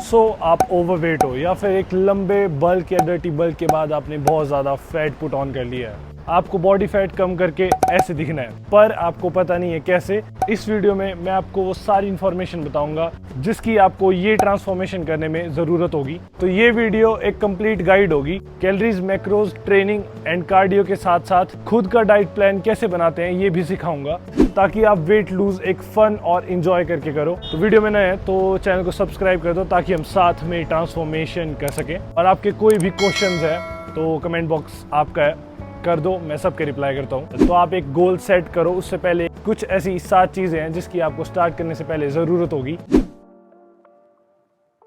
सो आप ओवरवेट हो या फिर एक लंबे बल्क या डर्टी बल्क के बाद आपने बहुत ज़्यादा फैट पुट ऑन कर लिया है, आपको बॉडी फैट कम करके ऐसे दिखना है, पर आपको पता नहीं है कैसे। इस वीडियो में मैं आपको वो सारी इन्फॉर्मेशन बताऊंगा जिसकी आपको ये ट्रांसफॉर्मेशन करने में ज़रूरत होगी। तो ये वीडियो एक कंप्लीट गाइड होगी, calories, macros, training and cardio के साथ साथ खुद का डाइट प्लान कैसे बनाते हैं ये भी सिखाऊंगा, ताकि आप वेट लूज एक फन और इंजॉय करके करो। तो वीडियो में नए हैं तो चैनल को सब्सक्राइब कर दो ताकि हम साथ में ट्रांसफॉर्मेशन कर सकें। और आपके कोई भी क्वेश्चंस है तो कमेंट बॉक्स आपका है, कर दो, मैं सबके रिप्लाई करता हूँ। तो आप एक गोल सेट करो, उससे पहले कुछ ऐसी 7 चीजें हैं जिसकी आपको स्टार्ट करने से पहले जरूरत होगी।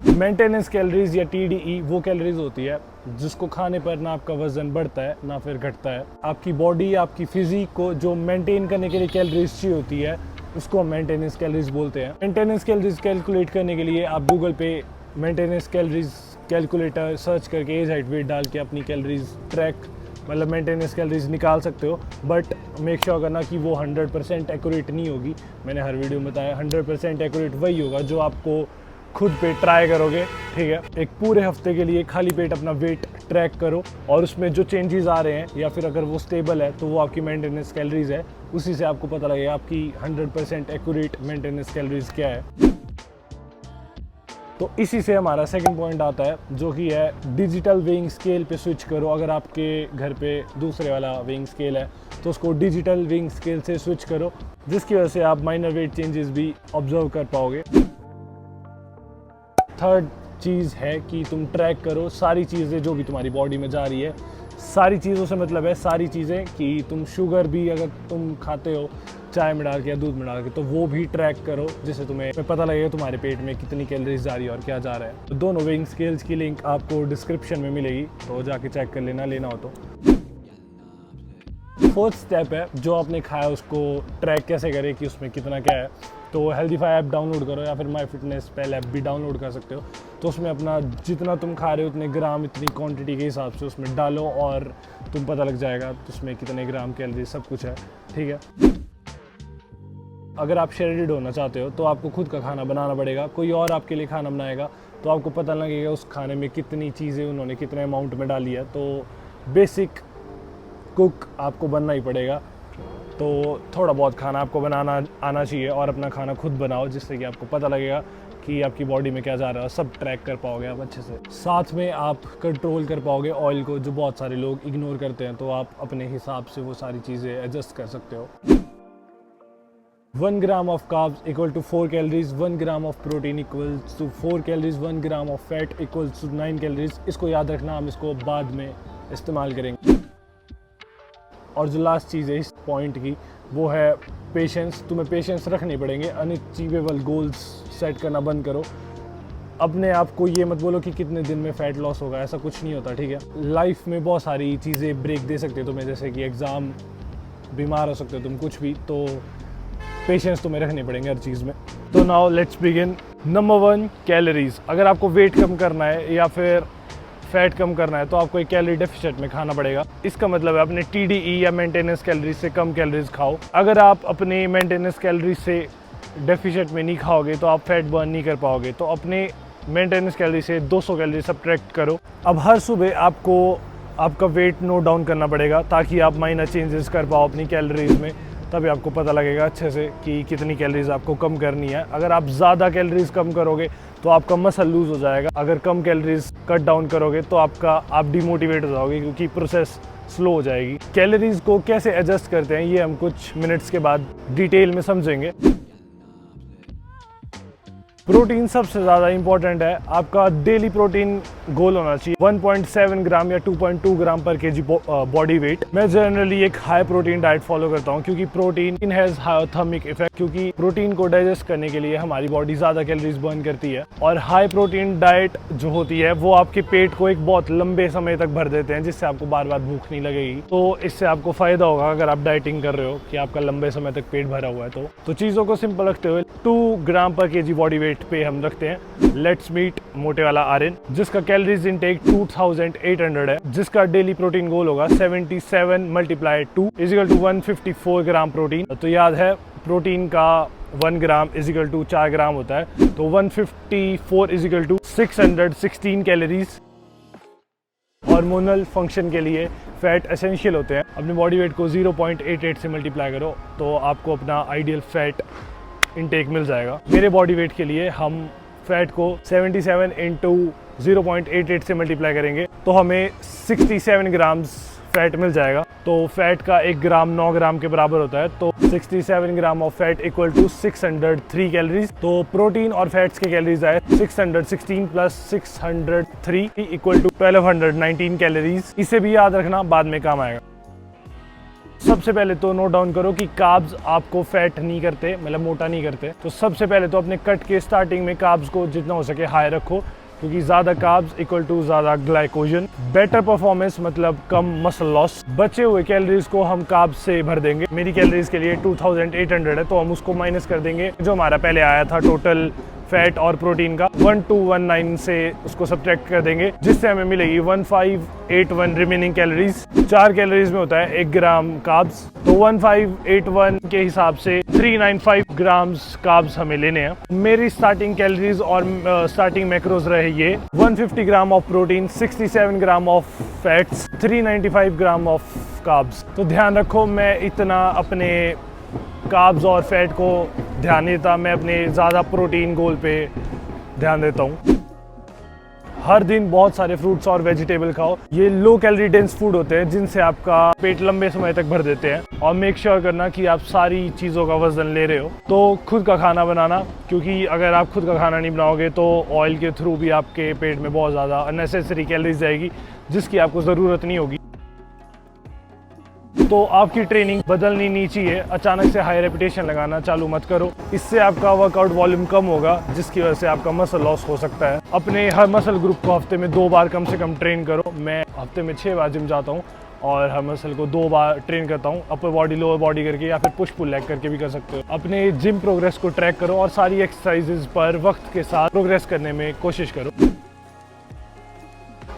मेंटेनेंस कैलोरीज या TDE वो कैलोरीज होती है जिसको खाने पर ना आपका वजन बढ़ता है ना फिर घटता है। आपकी बॉडी, आपकी फिजिक को जो मेंटेन करने के लिए कैलोरीज चाहिए होती है उसको हम मेंटेनेंस कैलोरीज बोलते हैं। मेंटेनेंस कैलोरीज कैलकुलेट करने के लिए आप गूगल पे मेंटेनेंस कैलोरीज कैलकुलेटर सर्च करके एज, हाइट, वेट डाल के अपनी कैलोरीज ट्रैक, मतलब मेंटेनेंस कैलोरीज निकाल सकते हो। बट मेक श्योर करना कि वो 100% एक्यूरेट नहीं होगी। मैंने हर वीडियो में बताया 100% एक्यूरेट वही होगा जो आपको खुद पे ट्राई करोगे, ठीक है। एक पूरे हफ्ते के लिए खाली पेट अपना वेट ट्रैक करो और उसमें जो चेंजेस आ रहे हैं या फिर अगर वो स्टेबल है तो वो आपकी मेंटेनेंस कैलोरीज है। उसी से आपको पता लगेगा आपकी 100% एक्यूरेट मेंटेनेंस कैलोरीज क्या है। तो इसी से हमारा सेकंड पॉइंट आता है जो कि है डिजिटल वेइंग स्केल पे स्विच करो। अगर आपके घर पे दूसरे वाला वेइंग स्केल है तो उसको डिजिटल वेइंग स्केल से स्विच करो, जिसकी वजह से आप माइनर वेट चेंजेस भी ऑब्जर्व कर पाओगे। थर्ड चीज़ है कि तुम ट्रैक करो सारी चीज़ें जो भी तुम्हारी बॉडी में जा रही है। सारी चीज़ों से मतलब है सारी चीज़ें कि तुम शुगर भी अगर तुम खाते हो चाय में डाल के या दूध में डाल के तो वो भी ट्रैक करो, जिससे तुम्हें पता लगेगा तुम्हारे पेट में कितनी कैलोरीज जा रही है और क्या जा रहा है। तो दोनों वेइंग स्केल्स की लिंक आपको डिस्क्रिप्शन में मिलेगी, तो जाके चेक कर लेना हो तो। फोर्थ स्टेप है जो आपने खाया उसको ट्रैक कैसे करें कि उसमें कितना क्या है। तो हेल्दीफाई ऐप डाउनलोड करो या फिर माई फिटनेस पहले ऐप भी डाउनलोड कर सकते हो। तो उसमें अपना जितना तुम खा रहे हो उतने ग्राम, इतनी क्वांटिटी के हिसाब से उसमें डालो और तुम पता लग जाएगा तो उसमें कितने ग्राम कैलोरी सब कुछ है, ठीक है। अगर आप शेडेड होना चाहते हो तो आपको खुद का खाना बनाना पड़ेगा, कोई और आपके लिए खाना बनाएगा तो आपको पता लगेगा उस खाने में कितनी चीज़ें उन्होंने कितने अमाउंट में डाली है। तो बेसिक कुक आपको बनना ही पड़ेगा। तो थोड़ा बहुत खाना आपको बनाना आना चाहिए और अपना खाना खुद बनाओ, जिससे कि आपको पता लगेगा कि आपकी बॉडी में क्या जा रहा है, सब ट्रैक कर पाओगे आप अच्छे से। साथ में आप कंट्रोल कर पाओगे ऑयल को, जो बहुत सारे लोग इग्नोर करते हैं। तो आप अपने हिसाब से वो सारी चीज़ें एडजस्ट कर सकते हो। 1 gram of carbs equal to 4 calories, 1 gram of protein equals to 4 calories, 1 gram of fat equals to 9 calories। इसको याद रखना, हम इसको बाद में इस्तेमाल करेंगे। और जो लास्ट चीज़ है इस पॉइंट की वो है पेशेंस। तुम्हें पेशेंस रखने पड़ेंगे। अनअचीवेबल गोल्स सेट करना बंद करो। अपने आप को ये मत बोलो कि कितने दिन में फ़ैट लॉस होगा, ऐसा कुछ नहीं होता, ठीक है। लाइफ में बहुत सारी चीज़ें ब्रेक दे सकते हो तुम्हें, जैसे कि एग्ज़ाम, बीमार हो सकते हो तुम, कुछ भी। तो पेशेंस तुम्हें रखने पड़ेंगे हर चीज़ में। तो now let's begin. Number 1, calories. अगर आपको वेट कम करना है या फिर फैट कम करना है तो आपको एक कैलोरी डेफिसिट में खाना पड़ेगा। इसका मतलब है अपने TDE या मेंटेनेंस कैलोरीज से कम कैलोरीज खाओ। अगर आप अपने मेंटेनेंस कैलोरीज से डेफिसिट में नहीं खाओगे तो आप फैट बर्न नहीं कर पाओगे। तो अपने मेंटेनेंस कैलोरी से 200 कैलोरी सब्ट्रैक्ट करो। अब हर सुबह आपको आपका वेट नोट डाउन करना पड़ेगा ताकि आप माइनर चेंजेस कर पाओ अपनी कैलोरीज में। तभी आपको पता लगेगा अच्छे से कि कितनी कैलोरीज आपको कम करनी है। अगर आप ज़्यादा कैलोरीज कम करोगे तो आपका मसल लूज हो जाएगा। अगर कम कैलोरीज कट डाउन करोगे तो आप डिमोटिवेट हो जाओगे क्योंकि प्रोसेस स्लो हो जाएगी। कैलोरीज को कैसे एडजस्ट करते हैं ये हम कुछ मिनट्स के बाद डिटेल में समझेंगे। प्रोटीन सबसे ज़्यादा इंपॉर्टेंट है। आपका डेली प्रोटीन गोल होना चाहिए 1.7 ग्राम या 2.2 ग्राम पर केजी बॉडी वेट। मैं जनरली एक हाई प्रोटीन डाइट फॉलो करता हूँ क्योंकि प्रोटीन हैज़ हाइथर्मिक इफेक्ट। क्योंकि प्रोटीन को डाइजेस्ट करने के लिए हमारी बॉडी ज़्यादा कैलोरीज बर्न करती है और हाई प्रोटीन डाइट जो होती है वो आपके पेट को एक बहुत लंबे समय तक भर देते हैं, जिससे आपको बार बार भूख नहीं लगेगी। तो इससे आपको फ़ायदा होगा अगर आप डाइटिंग कर रहे हो कि आपका लंबे समय तक पेट भरा हुआ है। तो चीज़ों को सिंपल रखते हुए 2 ग्राम पर केजी बॉडी वेट पे हम रखते हैं लेट्स मीट मोटे वाला आर्यन, जिसका कैलोरीज इनटेक 2800 है, जिसका डेली प्रोटीन गोल होगा 77 × 2 = 154 ग्राम प्रोटीन। तो याद है प्रोटीन का 1 gram is equal to 4 gram होता है, तो 154 is equal to 616 calories. Hormonal function के लिए फैट एसेंशियल होते हैं। अपने बॉडी वेट को 0.88 से मल्टीप्लाई करो तो आपको अपना आइडियल फैट इनटेक मिल जाएगा। मेरे बॉडी वेट के लिए हम फैट को 77 इंटू 0.88 से मल्टीप्लाई करेंगे तो हमें 67 ग्राम्स फैट मिल जाएगा। तो फैट का 1 ग्राम 9 ग्राम के बराबर होता है, तो 67 gram of fat equal to 603 calories. तो प्रोटीन और फैट्स के कैलोरीज आए 616 प्लस 603 इक्वल टू 1219 कैलोरीज। इसे भी याद रखना, बाद में काम आएगा। सबसे पहले तो नोट डाउन करो कि कार्ब्स आपको फैट नहीं करते, मतलब मोटा नहीं करते। तो सबसे पहले तो अपने कट के स्टार्टिंग में कार्ब्स को जितना हो सके हाई रखो, क्योंकि ज़्यादा कार्ब्स इक्वल टू ज़्यादा ग्लाइकोजन। बेटर परफॉर्मेंस मतलब कम मसल लॉस। बचे हुए कैलोरीज को हम कार्ब्स से भर देंगे। मेरी कैलोरीज के लिए 2800 है, तो हम उसको माइनस कर देंगे जो हमारा पहले आया था टोटल फैट और प्रोटीन का 1219 से उसको सब्ट्रैक्ट कर देंगे, जिससे हमें मिलेगी 1581 रिमेनिंग कैलोरीज। 4 कैलोरीज में होता है 1 ग्राम कार्ब्स, तो 1581 के हिसाब से 395 ग्राम्स कार्ब्स हमें लेने हैं। मेरी स्टार्टिंग कैलोरीज और स्टार्टिंग मैक्रोज रहे ये 150 gram of protein, 67 gram of fats, 395 gram of carbs. तो ध्यान रखो, मैं इतना अपने कार्ब्स और फैट को ध्यान नहीं देता, मैं अपने ज़्यादा प्रोटीन गोल पे ध्यान देता हूँ। हर दिन बहुत सारे फ्रूट्स और वेजिटेबल खाओ। ये लो कैलोरी डेंस फूड होते हैं जिनसे आपका पेट लंबे समय तक भर देते हैं। और मेक श्योर करना कि आप सारी चीज़ों का वजन ले रहे हो। तो खुद का खाना बनाना, क्योंकि अगर आप खुद का खाना नहीं बनाओगे तो ऑयल के थ्रू भी आपके पेट में बहुत ज़्यादा अननेसेसरी कैलोरीज जाएगी जिसकी आपको ज़रूरत नहीं होगी। तो आपकी ट्रेनिंग बदलनी नहीं चाहिए, अचानक से हाई रेपिटेशन लगाना चालू मत करो। इससे आपका वर्कआउट वॉल्यूम कम होगा, जिसकी वजह से आपका मसल लॉस हो सकता है। अपने हर मसल ग्रुप को हफ्ते में 2 बार कम से कम ट्रेन करो। मैं हफ्ते में 6 बार जिम जाता हूँ और हर मसल को 2 बार ट्रेन करता हूँ, अपर बॉडी लोअर बॉडी करके, या फिर पुश पुल लेग करके भी कर सकते हो। अपने जिम प्रोग्रेस को ट्रैक करो और सारी एक्सरसाइजेज पर वक्त के साथ प्रोग्रेस करने में कोशिश करो।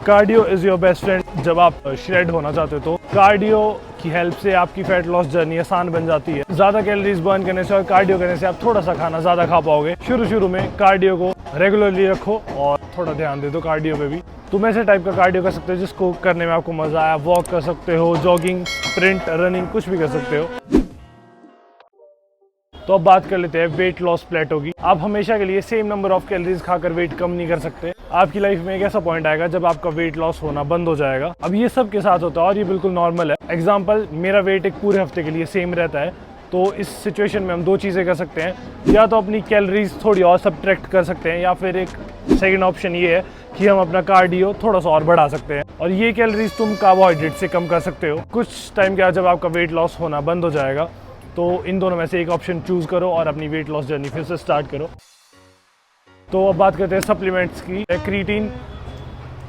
Cardio is your best friend. जब आप श्रेड होना चाहते हो तो कार्डियो की हेल्प से आपकी फैट लॉस जर्नी आसान बन जाती है। ज़्यादा कैलोरीज बर्न करने से और कार्डियो करने से आप थोड़ा सा खाना ज़्यादा खा पाओगे। शुरू में कार्डियो को रेगुलरली रखो और थोड़ा ध्यान दे दो कार्डियो पे भी। तुम ऐसे टाइप का कार्डियो कर सकते हो जिसको करने में आपको मज़ा आया। वॉक कर सकते हो, जॉगिंग, स्प्रिंट, रनिंग, कुछ भी कर सकते हो। तो अब बात कर लेते हैं वेट लॉस प्लेटो की। आप हमेशा के लिए सेम नंबर ऑफ कैलोरीज खाकर वेट कम नहीं कर सकते। आपकी लाइफ में एक ऐसा पॉइंट आएगा जब आपका वेट लॉस होना बंद हो जाएगा। अब ये सब के साथ होता है और ये बिल्कुल नॉर्मल है। एग्जाम्पल, मेरा वेट एक पूरे हफ्ते के लिए सेम रहता है, तो इस सिचुएशन में हम 2 चीज़ें कर सकते हैं। या तो अपनी कैलोरीज थोड़ी और सब्ट्रैक्ट कर सकते हैं, या फिर एक सेकेंड ऑप्शन ये है कि हम अपना कार्डियो थोड़ा सा और बढ़ा सकते हैं। और ये कैलोरीज तुम कार्बोहाइड्रेट से कम कर सकते हो। कुछ टाइम के बाद जब आपका वेट लॉस होना बंद हो जाएगा तो इन दोनों में से एक ऑप्शन चूज करो और अपनी वेट लॉस जर्नी फिर से स्टार्ट करो। तो अब बात करते हैं सप्लीमेंट्स की। क्रीटीन,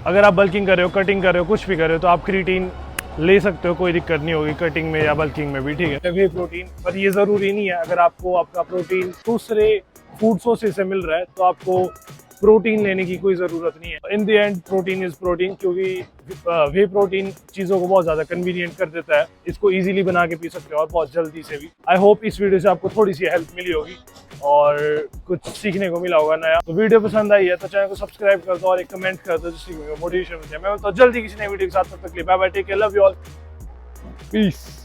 अगर आप बल्किंग कर रहे हो, कटिंग कर रहे हो, कुछ भी कर रहे हो, तो आप क्रीटीन ले सकते हो, कोई दिक्कत नहीं होगी कटिंग में या बल्किंग में भी, ठीक है। वे प्रोटीन, पर ये ज़रूरी नहीं है। अगर आपको आपका प्रोटीन दूसरे फूड सोर्सेज से मिल रहा है तो आपको प्रोटीन लेने की कोई ज़रूरत नहीं है। In the end protein is protein, क्योंकि वे प्रोटीन चीज़ों को बहुत ज़्यादा कन्वीनियंट कर देता है। इसको इजीली बना के पी सकते हो और बहुत जल्दी से भी। आई होप इस वीडियो से आपको थोड़ी सी हेल्प मिली होगी और कुछ सीखने को मिला होगा नया। तो वीडियो पसंद आई है तो चैनल को सब्सक्राइब कर दो और एक कमेंट कर दो जिससे मोटिवेशन मिलता है। मैं तो जल्दी किसी नए वीडियो के साथ, तब तक के लिए bye bye, take care, love you all, piece.